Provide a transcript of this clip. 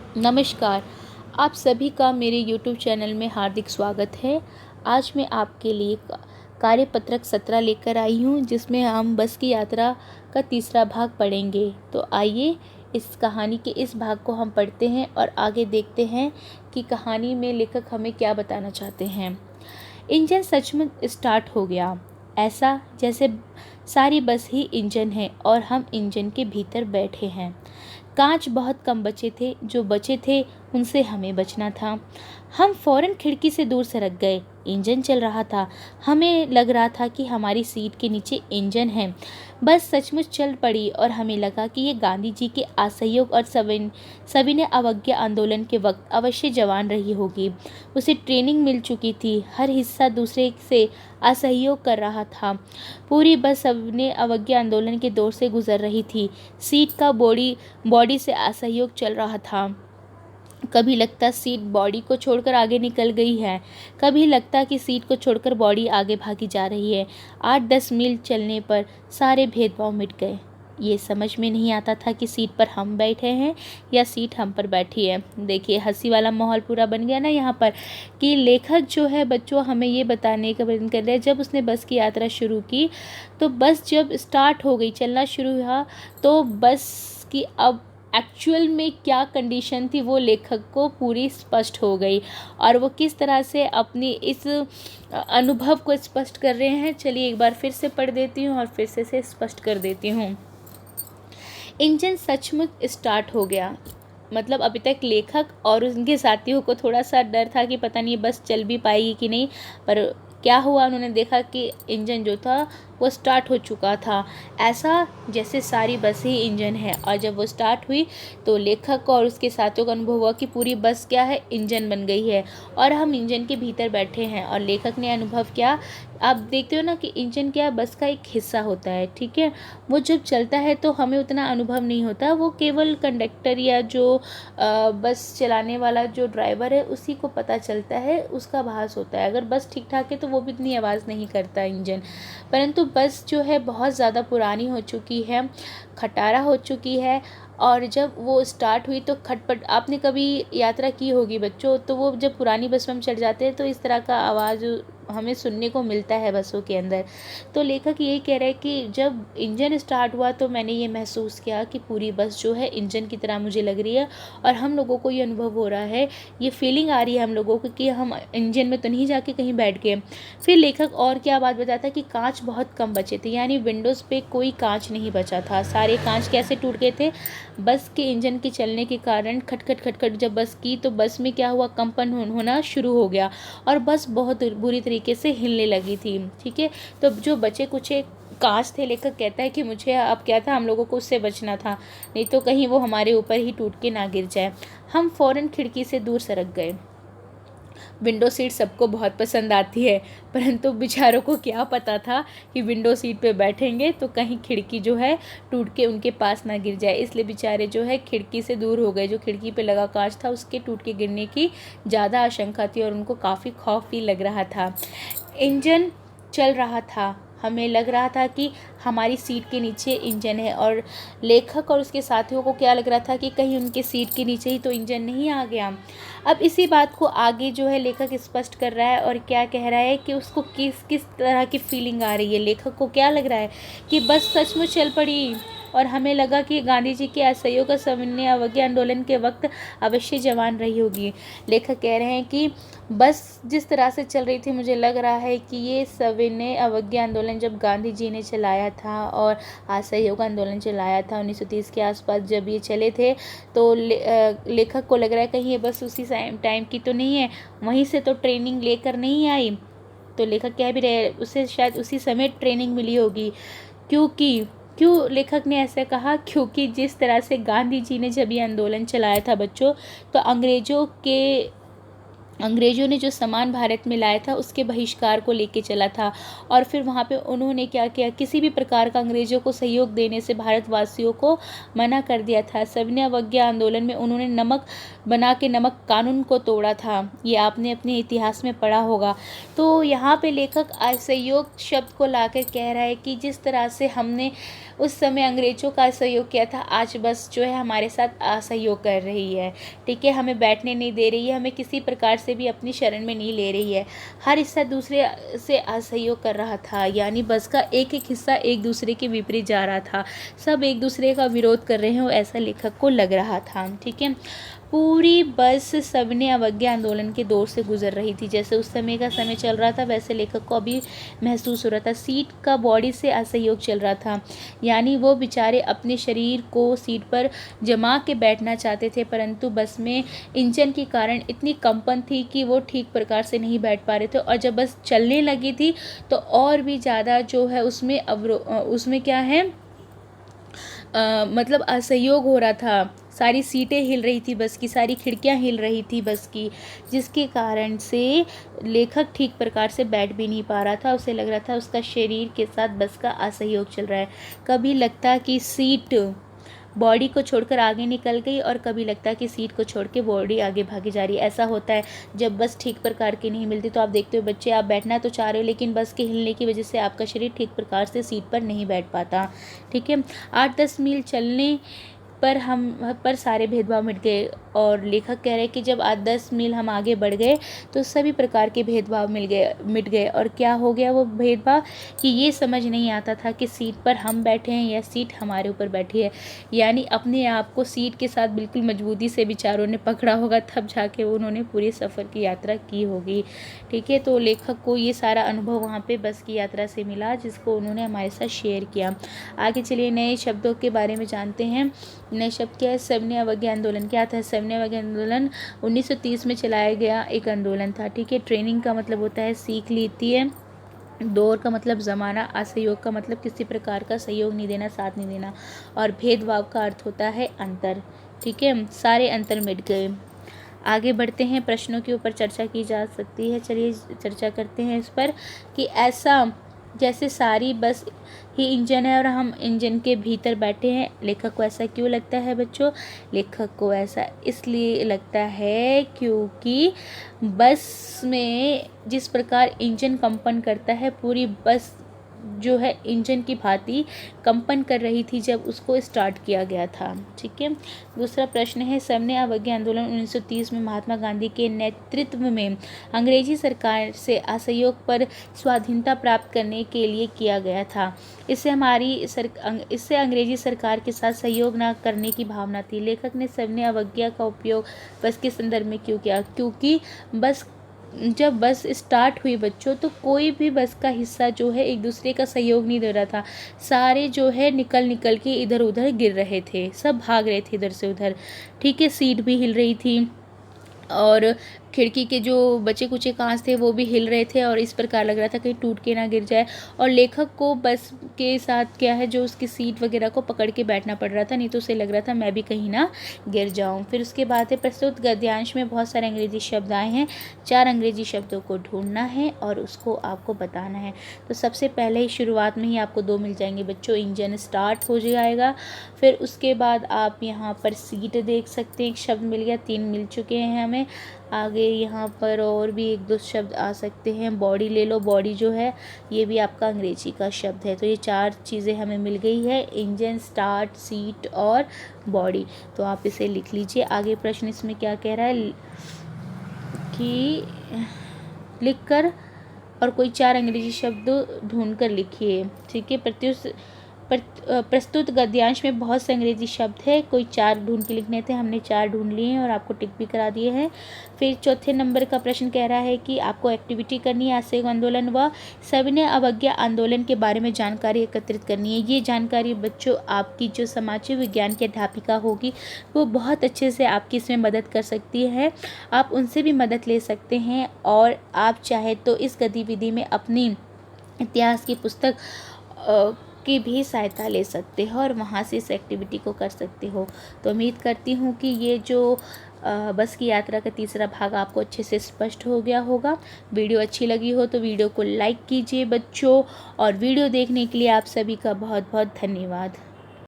नमस्कार। आप सभी का मेरे YouTube चैनल में हार्दिक स्वागत है। आज मैं आपके लिए कार्यपत्रक 17 लेकर आई हूँ, जिसमें हम बस की यात्रा का तीसरा भाग पढ़ेंगे। तो आइए इस कहानी के इस भाग को हम पढ़ते हैं और आगे देखते हैं कि कहानी में लेखक हमें क्या बताना चाहते हैं। इंजन सचमुच स्टार्ट हो गया, ऐसा जैसे सारी बस ही इंजन है और हम इंजन के भीतर बैठे हैं। कांच बहुत कम बचे थे, जो बचे थे उनसे हमें बचना था। हम फौरन खिड़की से दूर सरक गए। इंजन चल रहा था। हमें लग रहा था कि हमारी सीट के नीचे इंजन है। बस सचमुच चल पड़ी और हमें लगा कि ये गांधी जी के असहयोग और सविनय अवज्ञा आंदोलन के वक्त अवश्य जवान रही होगी। उसे ट्रेनिंग मिल चुकी थी। हर हिस्सा दूसरे से असहयोग कर रहा था। पूरी बस सविनय अवज्ञा आंदोलन के दौर से गुजर रही थी। सीट का बॉडी से असहयोग चल रहा था। कभी लगता सीट बॉडी को छोड़कर आगे निकल गई है, कभी लगता कि सीट को छोड़कर बॉडी आगे भागी जा रही है। 8-10 मील चलने पर सारे भेदभाव मिट गए। ये समझ में नहीं आता था कि सीट पर हम बैठे हैं या सीट हम पर बैठी है। देखिए, हंसी वाला माहौल पूरा बन गया ना यहाँ पर, कि लेखक जो है बच्चों हमें ये बताने का प्रयत्न कर रहे हैं। जब उसने बस की यात्रा शुरू की, तो बस जब स्टार्ट हो गई, चलना शुरू हुआ, तो बस की अब एक्चुअल में क्या कंडीशन थी वो लेखक को पूरी स्पष्ट हो गई, और वो किस तरह से अपनी इस अनुभव को स्पष्ट कर रहे हैं। चलिए एक बार फिर से पढ़ देती हूँ और फिर से स्पष्ट कर देती हूँ। इंजन सचमुच स्टार्ट हो गया। मतलब अभी तक लेखक और उनके साथियों को थोड़ा सा डर था कि पता नहीं बस चल भी पाएगी कि नहीं, पर क्या हुआ, उन्होंने देखा कि इंजन जो था वो स्टार्ट हो चुका था। ऐसा जैसे सारी बस ही इंजन है। और जब वो स्टार्ट हुई तो लेखक को और उसके साथियों को अनुभव हुआ कि पूरी बस क्या है, इंजन बन गई है और हम इंजन के भीतर बैठे हैं। और लेखक ने अनुभव किया, आप देखते हो ना कि इंजन क्या बस का एक हिस्सा होता है, ठीक है। वो जब चलता है तो हमें उतना अनुभव नहीं होता, वो केवल कंडक्टर या जो बस चलाने वाला जो ड्राइवर है उसी को पता चलता है, उसका भास होता है। अगर बस ठीक ठाक है तो वो भी इतनी आवाज़ नहीं करता इंजन। परंतु बस जो है बहुत ज़्यादा पुरानी हो चुकी है, खटारा हो चुकी है। और जब वो स्टार्ट हुई तो खटपट, आपने कभी यात्रा की होगी बच्चों, तो वो जब पुरानी बस में हम चढ़ जाते हैं तो इस तरह का आवाज़ हमें सुनने को मिलता है बसों के अंदर। तो लेखक यही कह रहे हैं कि जब इंजन स्टार्ट हुआ तो मैंने ये महसूस किया कि पूरी बस जो है इंजन की तरह मुझे लग रही है, और हम लोगों को ये अनुभव हो रहा है, ये फीलिंग आ रही है हम लोगों को कि हम इंजन में तो नहीं जाके कहीं बैठ गए। फिर लेखक और क्या बात बताता है कि कांच बहुत कम बचे थे, यानी विंडोज़ पे कोई कांच नहीं बचा था। सारे कांच कैसे टूट गए थे, बस के इंजन के चलने के कारण खटखट खटखट जब बस की तो बस में क्या हुआ, कंपन होना शुरू हो गया और बस बहुत बुरी तरीके से हिलने लगी थी, ठीक है। तो जो बचे कुछ कांच थे, लेखक कहता है कि मुझे अब क्या था, हम लोगों को उससे बचना था, नहीं तो कहीं वो हमारे ऊपर ही टूट के ना गिर जाए। हम फौरन खिड़की से दूर सरक गए। विंडो सीट सबको बहुत पसंद आती है, परंतु बेचारों को क्या पता था कि विंडो सीट पे बैठेंगे तो कहीं खिड़की जो है टूट के उनके पास ना गिर जाए। इसलिए बेचारे जो है खिड़की से दूर हो गए। जो खिड़की पे लगा कांच था उसके टूट के गिरने की ज़्यादा आशंका थी और उनको काफ़ी खौफ भी लग रहा था। इंजन चल रहा था। हमें लग रहा था कि हमारी सीट के नीचे इंजन है, और लेखक और उसके साथियों को क्या लग रहा था कि कहीं उनके सीट के नीचे ही तो इंजन नहीं आ गया। अब इसी बात को आगे जो है लेखक स्पष्ट कर रहा है और क्या कह रहा है कि उसको किस किस तरह की फीलिंग आ रही है। लेखक को क्या लग रहा है कि बस सचमुच चल पड़ी और हमें लगा कि गांधी जी के असहयोग और सविनय अवज्ञा आंदोलन के वक्त अवश्य जवान रही होगी। लेखक कह रहे हैं कि बस जिस तरह से चल रही थी, मुझे लग रहा है कि ये सविनय अवज्ञा आंदोलन जब गांधी जी ने चलाया था और असहयोग आंदोलन चलाया था 1930 के आसपास, जब ये चले थे, तो लेखक को लग रहा है कहीं ये बस उसी टाइम की तो नहीं है, वहीं से तो ट्रेनिंग लेकर नहीं आई। तो लेखक कह भी रहे उसे शायद उसी समय ट्रेनिंग मिली होगी। क्यों लेखक ने ऐसा कहा, क्योंकि जिस तरह से गांधी जी ने जब ये आंदोलन चलाया था बच्चों, तो अंग्रेज़ों ने जो सामान भारत में लाया था उसके बहिष्कार को लेके चला था। और फिर वहाँ पे उन्होंने क्या किया, किसी भी प्रकार का अंग्रेज़ों को सहयोग देने से भारतवासियों को मना कर दिया था। सविनय अवज्ञा आंदोलन में उन्होंने नमक बना के नमक कानून को तोड़ा था, ये आपने अपने इतिहास में पढ़ा होगा। तो यहाँ पे लेखक असहयोग शब्द को लाकर कह रहा है कि जिस तरह से हमने उस समय अंग्रेज़ों का असहयोग किया था, आज बस जो है हमारे साथ असहयोग कर रही है। ठीक है, हमें बैठने नहीं दे रही है, हमें किसी प्रकार से भी अपनी शरण में नहीं ले रही है। हर हिस्सा दूसरे से असहयोग कर रहा था, यानी बस का एक एक हिस्सा एक दूसरे के विपरीत जा रहा था। सब एक दूसरे का विरोध कर रहे हो, ऐसा लेखक को लग रहा था। ठीक है, पूरी बस सविनय अवज्ञा आंदोलन के दौर से गुजर रही थी। जैसे उस समय का समय चल रहा था, वैसे लेखक को अभी महसूस हो रहा था। सीट का बॉडी से असहयोग चल रहा था, यानी वो बेचारे अपने शरीर को सीट पर जमा के बैठना चाहते थे, परंतु बस में इंजन के कारण इतनी कंपन थी कि वो ठीक प्रकार से नहीं बैठ पा रहे थे। और जब बस चलने लगी थी तो और भी ज़्यादा जो है उसमें क्या है मतलब असहयोग हो रहा था। सारी सीटें हिल रही थी बस की, सारी खिड़कियां हिल रही थी बस की, जिसके कारण से लेखक ठीक प्रकार से बैठ भी नहीं पा रहा था। उसे लग रहा था उसका शरीर के साथ बस का असहयोग चल रहा है। कभी लगता कि सीट बॉडी को छोड़कर आगे निकल गई और कभी लगता है कि सीट को छोड़ के बॉडी आगे भागी जा रही है। ऐसा होता है जब बस ठीक प्रकार की नहीं मिलती। तो आप देखते हो बच्चे, आप बैठना तो चाह रहे हो लेकिन बस के हिलने की वजह से आपका शरीर ठीक प्रकार से सीट पर नहीं बैठ पाता। ठीक है, 8-10 मील चलने पर सारे भेदभाव मिट गए। और लेखक कह रहे हैं कि जब 8-10 मील हम आगे बढ़ गए तो सभी प्रकार के भेदभाव मिट गए। और क्या हो गया वो भेदभाव, कि ये समझ नहीं आता था कि सीट पर हम बैठे हैं या सीट हमारे ऊपर बैठी है। यानी अपने आप को सीट के साथ बिल्कुल मजबूती से विचारों ने पकड़ा होगा, तब जाके उन्होंने पूरे सफ़र की यात्रा की होगी। ठीक है, तो लेखक को ये सारा अनुभव वहाँ पे बस की यात्रा से मिला, जिसको उन्होंने हमारे साथ शेयर किया। आगे चलिए नए शब्दों के बारे में जानते हैं। नए शब्द क्या है? सविनय अवज्ञा आंदोलन। क्या था सविनय अवज्ञा आंदोलन? 1930 में चलाया गया एक आंदोलन था। ठीक है, ट्रेनिंग का मतलब होता है सीख लेती है। दौर का मतलब ज़माना, असहयोग का मतलब किसी प्रकार का सहयोग नहीं देना, साथ नहीं देना। और भेदभाव का अर्थ होता है अंतर। ठीक है, सारे अंतर मिट गए। आगे बढ़ते हैं, प्रश्नों के ऊपर चर्चा की जा सकती है। चलिए चर्चा करते हैं इस पर कि ऐसा जैसे सारी बस ही इंजन है और हम इंजन के भीतर बैठे हैं। लेखक को ऐसा क्यों लगता है बच्चों? लेखक को ऐसा इसलिए लगता है क्योंकि बस में जिस प्रकार इंजन कंपन करता है, पूरी बस जो है इंजन की भांति कंपन कर रही थी जब उसको स्टार्ट किया गया था। ठीक है, दूसरा प्रश्न है, सविनय अवज्ञा आंदोलन 1930 में महात्मा गांधी के नेतृत्व में अंग्रेजी सरकार से असहयोग पर स्वाधीनता प्राप्त करने के लिए किया गया था। इससे अंग्रेजी सरकार के साथ सहयोग न करने की भावना थी। लेखक ने सविनय अवज्ञा का उपयोग बस के संदर्भ में क्यों किया? क्योंकि जब बस स्टार्ट हुई बच्चों, तो कोई भी बस का हिस्सा जो है एक दूसरे का सहयोग नहीं दे रहा था। सारे जो है निकल के इधर उधर गिर रहे थे, सब भाग रहे थे इधर से उधर। ठीक है, सीट भी हिल रही थी और खिड़की के जो बचे कुचे कांच थे वो भी हिल रहे थे और इस प्रकार लग रहा था कहीं टूट के ना गिर जाए। और लेखक को बस के साथ क्या है, जो उसकी सीट वगैरह को पकड़ के बैठना पड़ रहा था, नहीं तो उसे लग रहा था मैं भी कहीं ना गिर जाऊं। फिर उसके बाद है, प्रस्तुत गद्यांश में बहुत सारे अंग्रेजी शब्द आए हैं। 4 अंग्रेजी शब्दों को ढूंढना है और उसको आपको बताना है। तो सबसे पहले ही शुरुआत में ही आपको 2 मिल जाएंगे बच्चों। इंजन स्टार्ट हो जाएगा। फिर उसके बाद आप यहाँ पर सीट देख सकते हैं, एक शब्द मिल गया, 3 मिल चुके हैं हमें। आगे यहाँ पर और भी 1-2 शब्द आ सकते हैं। बॉडी ले लो, बॉडी जो है ये भी आपका अंग्रेजी का शब्द है। तो ये 4 चीज़ें हमें मिल गई है, इंजन, स्टार्ट, सीट और बॉडी। तो आप इसे लिख लीजिए। आगे प्रश्न इसमें क्या कह रहा है कि लिखकर और कोई 4 अंग्रेजी शब्द ढूंढ कर लिखिए। ठीक है, प्रस्तुत गद्यांश में बहुत से अंग्रेजी शब्द है, कोई 4 ढूंढ के लिखने थे, हमने 4 ढूंढ लिए हैं और आपको टिक भी करा दिए हैं। फिर चौथे नंबर का प्रश्न कह रहा है कि आपको एक्टिविटी करनी है, असहयोग आंदोलन व सविनय अवज्ञा आंदोलन के बारे में जानकारी एकत्रित करनी है। ये जानकारी बच्चों आपकी जो समाज विज्ञान की अध्यापिका होगी वो बहुत अच्छे से आपकी इसमें मदद कर सकती है। आप उनसे भी मदद ले सकते हैं और आप चाहे तो इस गतिविधि में अपनी इतिहास की पुस्तक की भी सहायता ले सकते हो और वहाँ से इस एक्टिविटी को कर सकते हो। तो उम्मीद करती हूँ कि ये जो बस की यात्रा का तीसरा भाग आपको अच्छे से स्पष्ट हो गया होगा। वीडियो अच्छी लगी हो तो वीडियो को लाइक कीजिए बच्चों, और वीडियो देखने के लिए आप सभी का बहुत बहुत धन्यवाद।